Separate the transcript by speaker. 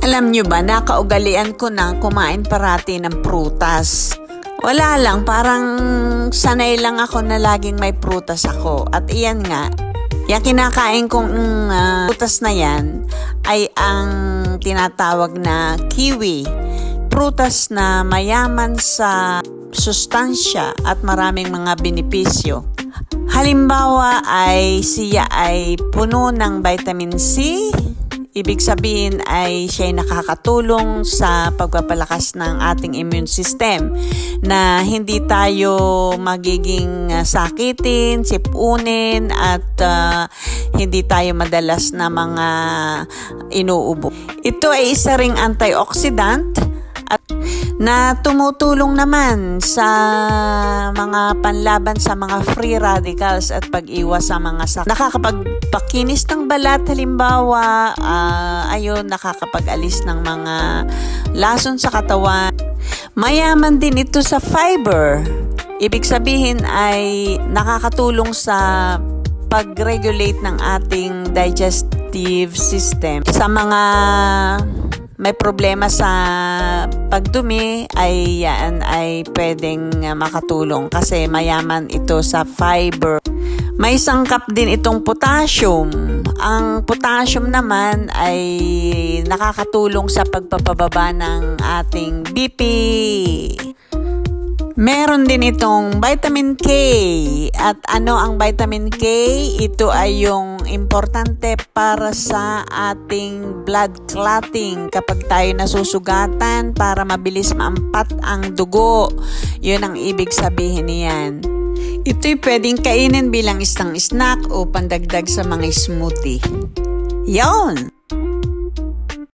Speaker 1: Alam nyo ba, nakaugalian ko na kumain parati ng prutas. Wala lang, parang sanay lang ako na laging may prutas ako. At iyan nga, yung kinakain kong prutas na yan ay ang tinatawag na kiwi. Prutas na mayaman sa sustansya at maraming mga benepisyo. Halimbawa ay siya ay puno ng vitamin C. Ibig sabihin ay siya ay nakakatulong sa pagpapalakas ng ating immune system na hindi tayo magiging sakitin, sipunin at hindi tayo madalas na mga inuubo. Ito ay isa ring antioxidant at na tumutulong naman sa mga panlaban sa mga free radicals at pag-iwas sa mga sakit. Nakakapagpakinis ng balat halimbawa, nakakapag-alis ng mga lason sa katawan. Mayaman din ito sa fiber. Ibig sabihin ay nakakatulong sa pag-regulate ng ating digestive system. Sa mga may problema sa pagdumi ay yan ay pwedeng makatulong kasi mayaman ito sa fiber. May sangkap din itong potassium. Ang potassium naman ay nakakatulong sa pagpapababa ng ating BP. Meron din itong vitamin K. At ano ang vitamin K? Ito ay yung importante para sa ating blood clotting kapag tayo nasusugatan para mabilis maampat ang dugo. Yun ang ibig sabihin niyan. Ito'y pwedeng kainin bilang isang snack o pandagdag sa mga smoothie. Yon!